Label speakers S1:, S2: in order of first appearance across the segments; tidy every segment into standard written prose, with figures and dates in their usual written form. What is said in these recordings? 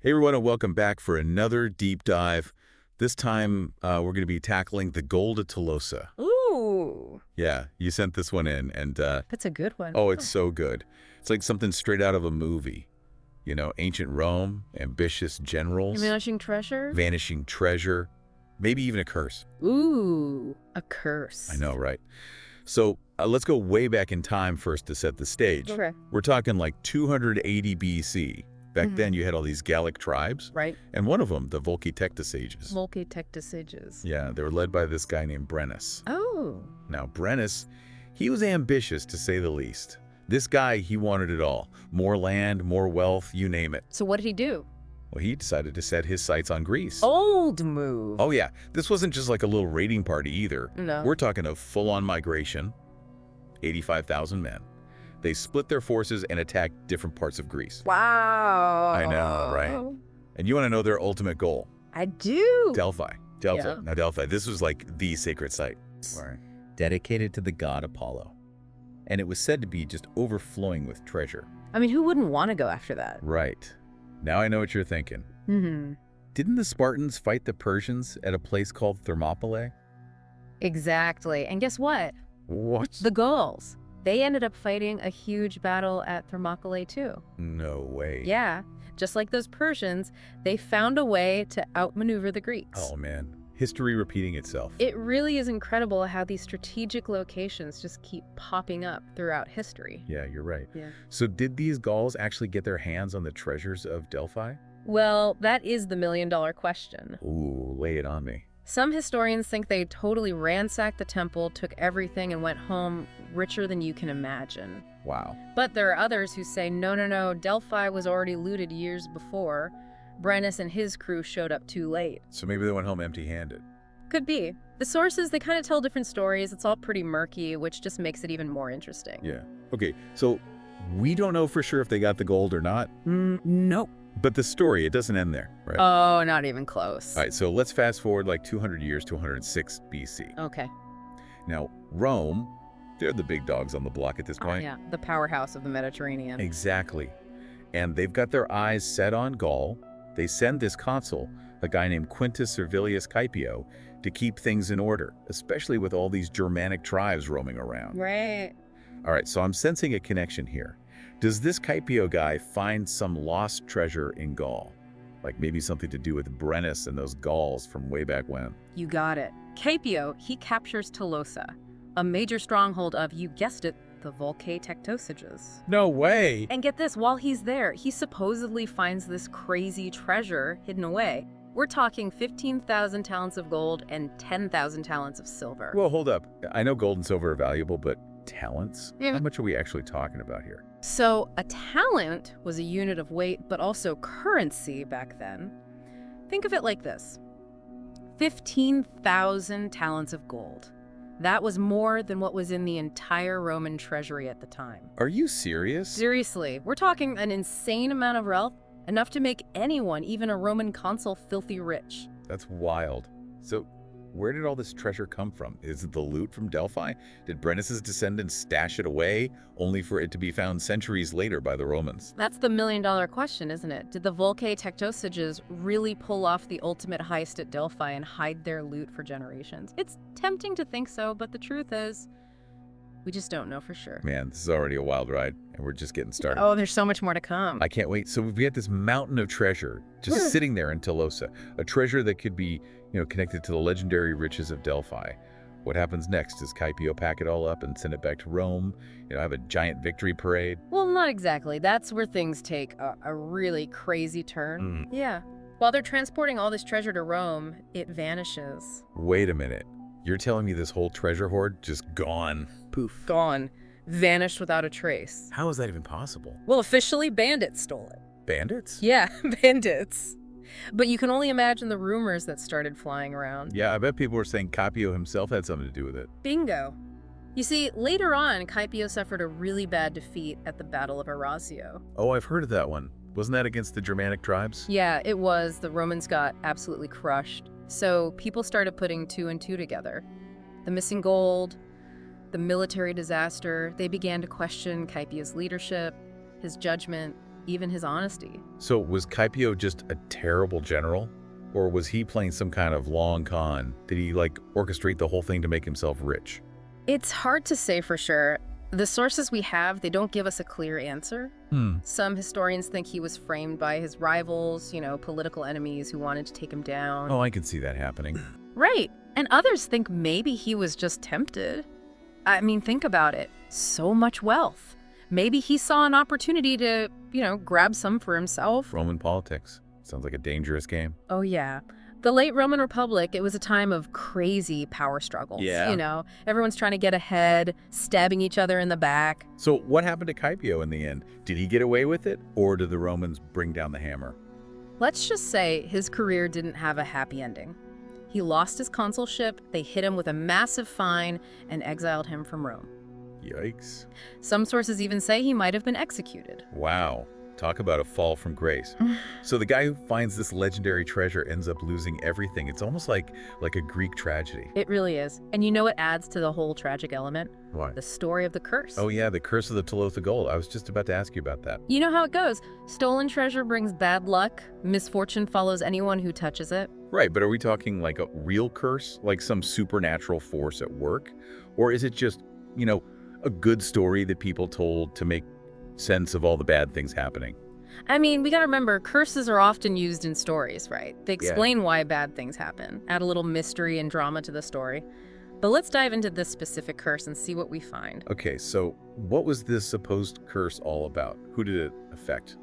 S1: Hey everyone, and welcome back for another deep dive. This time, we're going to be tackling the Gold of Tolosa.
S2: Ooh,
S1: Yeah, you sent this one in, and
S2: that's a good one.
S1: oh, it's so good. It's like something straight out of a movie. You know, ancient Rome, ambitious generals,
S2: Vanishing treasure?
S1: vanishing treasure, maybe even a curse.
S2: Ooh, a curse.
S1: I know, right? So let's go way back in time first to set the stage.
S2: Okay.
S1: We're talking like 280 BC. Back then, you had all these Gallic tribes,
S2: Right.
S1: and one of them, the Volcae-Tectosages.
S2: Volcae-Tectosages.
S1: Yeah, they were led by this guy named Brennus.
S2: Oh.
S1: Now, Brennus, he was ambitious, to say the least. This guy, he wanted it all. More land, more wealth, you name it.
S2: So what did he do?
S1: Well, he decided to set his sights on Greece.
S2: Old move.
S1: Oh, yeah. This wasn't just like a little raiding party either.
S2: No.
S1: We're talking a full-on migration, 85,000 men. They split their forces and attacked different parts of Greece.
S2: Wow.
S1: I know, right? And you want to know their ultimate goal?
S2: I do.
S1: Delphi. Delphi.
S2: Yeah.
S1: Now, Delphi, this was like the sacred site. Dedicated to the god Apollo. And it was said to be just overflowing with treasure.
S2: I mean, who wouldn't want to go after that?
S1: Right. Now I know what you're thinking.
S2: Mm-hmm.
S1: Didn't the Spartans fight the Persians at a place called Thermopylae?
S2: Exactly. And guess what?
S1: What?
S2: The Gauls. They ended up fighting a huge battle at Thermopylae too.
S1: No way.
S2: Yeah. Just like those Persians, they found a way to outmaneuver the Greeks.
S1: Oh, man. History repeating itself.
S2: It really is incredible how these strategic locations just keep popping up throughout history.
S1: Yeah, you're right.
S2: Yeah.
S1: So did these Gauls actually get their hands on the treasures of Delphi?
S2: Well, that is the million-dollar question.
S1: Ooh, lay it on me.
S2: Some historians think they totally ransacked the temple, took everything, and went home richer than you can imagine.
S1: Wow.
S2: But there are others who say, no, Delphi was already looted years before. Brennus and his crew showed up too late.
S1: So maybe they went home empty-handed.
S2: Could be. The sources, they kind of tell different stories. It's all pretty murky, which just makes it even more interesting.
S1: Yeah. Okay, so we don't know for sure if they got the gold or not.
S2: Nope.
S1: But the story, it doesn't end there, right?
S2: Oh, not even close.
S1: All right, so let's fast forward like 200 years to 106 BC.
S2: Okay.
S1: Now, Rome, they're the big dogs on the block at this point.
S2: Yeah, the powerhouse of the Mediterranean.
S1: Exactly. And they've got their eyes set on Gaul. They send this consul, a guy named Quintus Servilius Caepio, to keep things in order, especially with all these Germanic tribes roaming around.
S2: Right.
S1: All right, so I'm sensing a connection here. Does this Caepio guy find some lost treasure in Gaul? Like maybe something to do with Brennus and those Gauls from way back when?
S2: You got it. Caepio, he captures Toulouse, a major stronghold of, you guessed it, the Volcae-Tectosages.
S1: No way!
S2: And get this, while he's there, he supposedly finds this crazy treasure hidden away. We're talking 15,000 talents of gold and 10,000 talents of silver.
S1: Well, hold up. I know gold and silver are valuable, but talents?
S2: Yeah.
S1: How much are we actually talking about here?
S2: So a talent was a unit of weight, but also currency back then. Think of it like this. 15,000 talents of gold. That was more than what was in the entire Roman treasury at the time.
S1: Are you serious?
S2: Seriously, we're talking an insane amount of wealth, enough to make anyone, even a Roman consul, filthy rich.
S1: That's wild. So, where did all this treasure come from? Is it the loot from Delphi? Did Brennus's descendants stash it away, only for it to be found centuries later by the Romans?
S2: That's the million-dollar question, isn't it? Did the Volcae-Tectosages really pull off the ultimate heist at Delphi and hide their loot for generations? It's tempting to think so, but the truth is, we just don't know for sure.
S1: Man, this is already a wild ride, and we're just getting started.
S2: Oh, there's so much more to come.
S1: I can't wait. So we've got this mountain of treasure just sitting there in Tolosa, a treasure that could be, connected to the legendary riches of Delphi. What happens next? Does Caepio pack it all up and send it back to Rome? Have a giant victory parade?
S2: Well, not exactly. That's where things take a really crazy turn. Yeah. While they're transporting all this treasure to Rome, it vanishes.
S1: Wait a minute. You're telling me this whole treasure hoard just gone? Poof.
S2: Gone. Vanished without a trace.
S1: How is that even possible?
S2: Well, officially, bandits stole it.
S1: Bandits?
S2: Yeah, bandits. But you can only imagine the rumors that started flying around.
S1: Yeah, I bet people were saying Caepio himself had something to do with it.
S2: Bingo. You see, later on, Caepio suffered a really bad defeat at the Battle of Arasio.
S1: Oh, I've heard of that one. Wasn't that against the Germanic tribes?
S2: Yeah, it was. The Romans got absolutely crushed. So people started putting two and two together. The missing gold, the military disaster, they began to question Caepio's leadership, his judgment, even his honesty.
S1: So was Caipio just a terrible general? Or was he playing some kind of long con? Did he, orchestrate the whole thing to make himself rich?
S2: It's hard to say for sure. The sources we have, they don't give us a clear answer. Some historians think he was framed by his rivals, political enemies who wanted to take him down.
S1: Oh, I can see that happening.
S2: Right. And others think maybe he was just tempted. I mean, think about it. So much wealth. Maybe he saw an opportunity to, grab some for himself.
S1: Roman politics. Sounds like a dangerous game.
S2: Oh, yeah. The late Roman Republic, it was a time of crazy power struggles.
S1: Yeah.
S2: Everyone's trying to get ahead, stabbing each other in the back.
S1: So what happened to Caipio in the end? Did he get away with it, or did the Romans bring down the hammer?
S2: Let's just say his career didn't have a happy ending. He lost his consulship, they hit him with a massive fine, and exiled him from Rome.
S1: Yikes.
S2: Some sources even say he might have been executed.
S1: Wow. Talk about a fall from grace. So the guy who finds this legendary treasure ends up losing everything. It's almost like a Greek tragedy.
S2: It really is. And you know what adds to the whole tragic element?
S1: What?
S2: The story of the curse.
S1: Oh yeah, the curse of the Tolosa gold. I was just about to ask you about that.
S2: You know how it goes. Stolen treasure brings bad luck. Misfortune follows anyone who touches it.
S1: Right, but are we talking like a real curse? Like some supernatural force at work? Or is it just, a good story that people told to make sense of all the bad things happening?
S2: I mean, we gotta remember, curses are often used in stories, right? They explain why bad things happen, add a little mystery and drama to the story. But let's dive into this specific curse and see what we find.
S1: Okay, so what was this supposed curse all about? Who did it affect?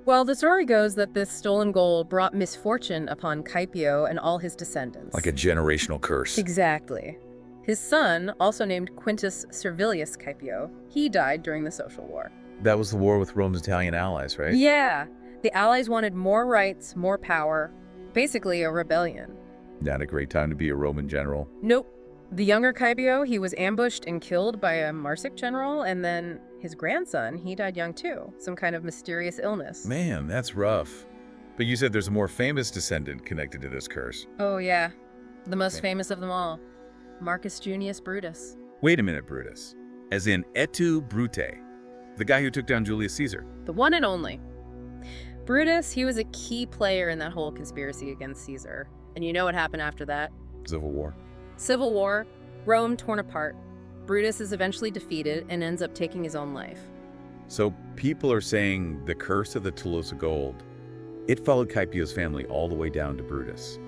S2: Well, the story goes that this stolen gold brought misfortune upon Caipio and all his descendants.
S1: Like a generational curse.
S2: Exactly. His son, also named Quintus Servilius Caipio, he died during the Social War.
S1: That was the war with Rome's Italian allies, right?
S2: Yeah. The Allies wanted more rights, more power. Basically, a rebellion.
S1: Not a great time to be a Roman general.
S2: Nope. The younger Caipio, he was ambushed and killed by a Marsic general, and then his grandson, he died young too. Some kind of mysterious illness.
S1: Man, that's rough. But you said there's a more famous descendant connected to this curse.
S2: Oh, yeah. The most famous of them all. Marcus Junius Brutus.
S1: Wait a minute, Brutus. As in et Brute. The guy who took down Julius Caesar.
S2: The one and only. Brutus, he was a key player in that whole conspiracy against Caesar. And you know what happened after that?
S1: Civil War.
S2: Civil War, Rome torn apart. Brutus is eventually defeated and ends up taking his own life.
S1: So people are saying the curse of the Tolosa gold, it followed Caipio's family all the way down to Brutus.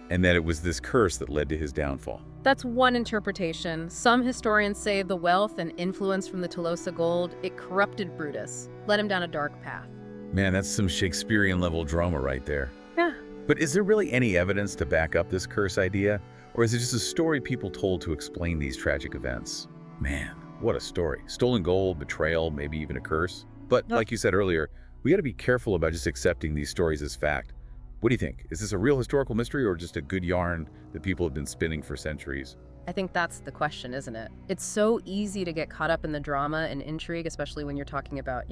S1: And that it was this curse that led to his downfall.
S2: That's one interpretation. Some historians say the wealth and influence from the Tolosa gold, it corrupted Brutus, led him down a dark path.
S1: Man, that's some Shakespearean-level drama right there.
S2: Yeah.
S1: But is there really any evidence to back up this curse idea? Or is it just a story people told to explain these tragic events? Man, what a story. Stolen gold, betrayal, maybe even a curse. But like you said earlier, we got to be careful about just accepting these stories as fact. What do you think? Is this a real historical mystery or just a good yarn that people have been spinning for centuries?
S2: I think that's the question, isn't it? It's so easy to get caught up in the drama and intrigue, especially when you're talking about,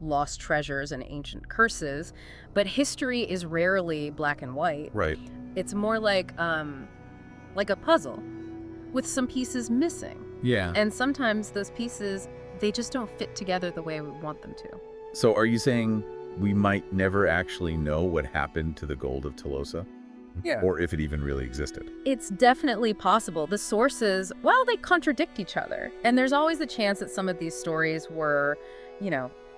S2: lost treasures and ancient curses. But history is rarely black and white.
S1: Right.
S2: It's more like a puzzle with some pieces missing.
S1: Yeah.
S2: And sometimes those pieces, they just don't fit together the way we want them to.
S1: So are you saying we might never actually know what happened to the gold of Tolosa?
S2: Yeah.
S1: Or if it even really existed?
S2: It's definitely possible. The sources, well, they contradict each other. And there's always a chance that some of these stories were,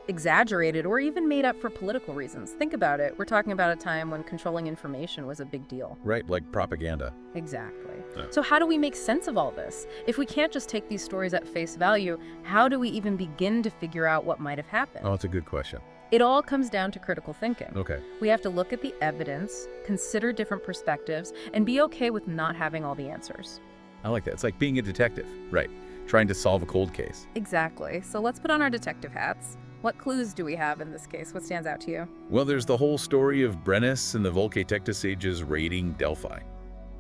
S2: exaggerated or even made up for political reasons. Think about it. We're talking about a time when controlling information was a big deal.
S1: Right, like propaganda.
S2: Exactly.
S1: Yeah.
S2: So how do we make sense of all this? If we can't just take these stories at face value, how do we even begin to figure out what might have happened?
S1: Oh, that's a good question.
S2: It all comes down to critical thinking.
S1: Okay.
S2: We have to look at the evidence, consider different perspectives, and be okay with not having all the answers.
S1: I like that. It's like being a detective. Right. Trying to solve a cold case.
S2: Exactly. So let's put on our detective hats. What clues do we have in this case? What stands out to you?
S1: Well, there's the whole story of Brennus and the Volcae sages raiding Delphi.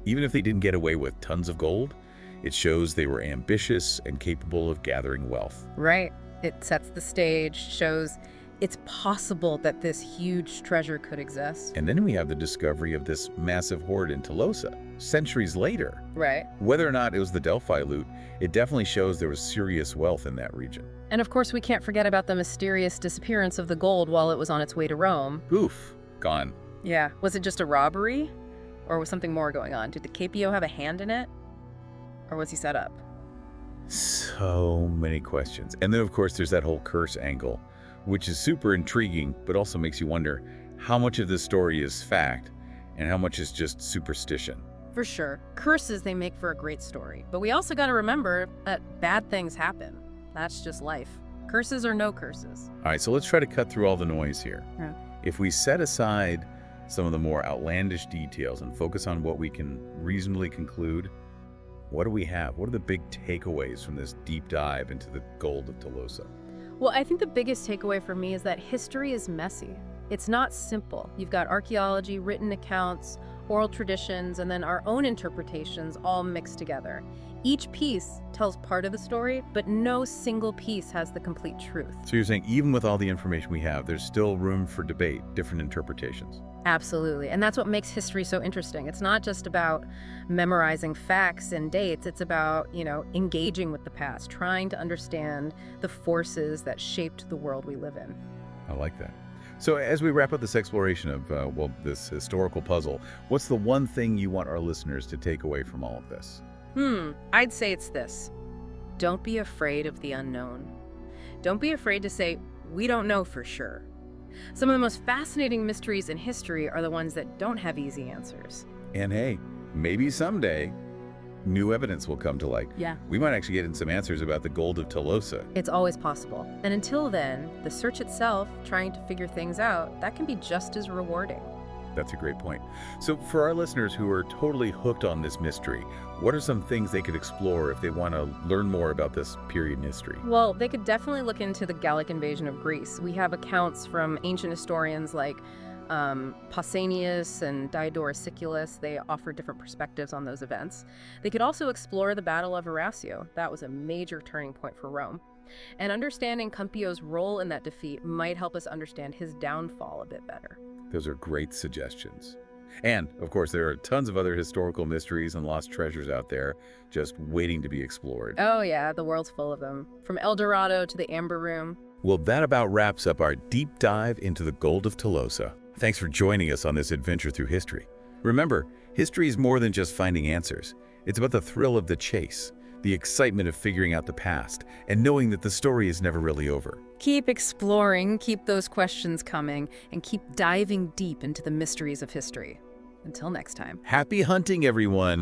S1: Even if they didn't get away with tons of gold, it shows they were ambitious and capable of gathering wealth.
S2: Right. It sets the stage, shows it's possible that this huge treasure could exist.
S1: And then we have the discovery of this massive hoard in Tolosa, centuries later.
S2: Right.
S1: Whether or not it was the Delphi loot, it definitely shows there was serious wealth in that region.
S2: And of course, we can't forget about the mysterious disappearance of the gold while it was on its way to Rome.
S1: Oof, gone.
S2: Yeah, was it just a robbery? Or was something more going on? Did the Capio have a hand in it? Or was he set up?
S1: So many questions. And then, of course, there's that whole curse angle, which is super intriguing, but also makes you wonder how much of this story is fact and how much is just superstition.
S2: For sure. Curses, they make for a great story. But we also got to remember that bad things happen. That's just life. Curses or no curses.
S1: All right, so let's try to cut through all the noise here.
S2: Yeah.
S1: If we set aside some of the more outlandish details and focus on what we can reasonably conclude, what do we have? What are the big takeaways from this deep dive into the gold of Tolosa?
S2: Well, I think the biggest takeaway for me is that history is messy. It's not simple. You've got archaeology, written accounts, oral traditions, and then our own interpretations all mixed together. Each piece tells part of the story, but no single piece has the complete truth.
S1: So you're saying even with all the information we have, there's still room for debate, different interpretations?
S2: Absolutely. And that's what makes history so interesting. It's not just about memorizing facts and dates. It's about, engaging with the past, trying to understand the forces that shaped the world we live in.
S1: I like that. So as we wrap up this exploration of, this historical puzzle, what's the one thing you want our listeners to take away from all of this?
S2: I'd say it's this. Don't be afraid of the unknown. Don't be afraid to say, we don't know for sure. Some of the most fascinating mysteries in history are the ones that don't have easy answers.
S1: And hey, maybe someday new evidence will come to light.
S2: Yeah.
S1: We might actually get in some answers about the gold of Tolosa.
S2: It's always possible. And until then, the search itself, trying to figure things out, that can be just as rewarding.
S1: That's a great point. So for our listeners who are totally hooked on this mystery, what are some things they could explore if they want to learn more about this period in history?
S2: Well, they could definitely look into the Gallic invasion of Greece. We have accounts from ancient historians like Pausanias and Diodorus Siculus. They offer different perspectives on those events. They could also explore the Battle of Arausio. That was a major turning point for Rome. And understanding Campio's role in that defeat might help us understand his downfall a bit better.
S1: Those are great suggestions. And, of course, there are tons of other historical mysteries and lost treasures out there just waiting to be explored.
S2: Oh yeah, the world's full of them. From El Dorado to the Amber Room.
S1: Well, that about wraps up our deep dive into the gold of Tolosa. Thanks for joining us on this adventure through history. Remember, history is more than just finding answers. It's about the thrill of the chase, the excitement of figuring out the past, and knowing that the story is never really over.
S2: Keep exploring, keep those questions coming, and keep diving deep into the mysteries of history. Until next time.
S1: Happy hunting, everyone!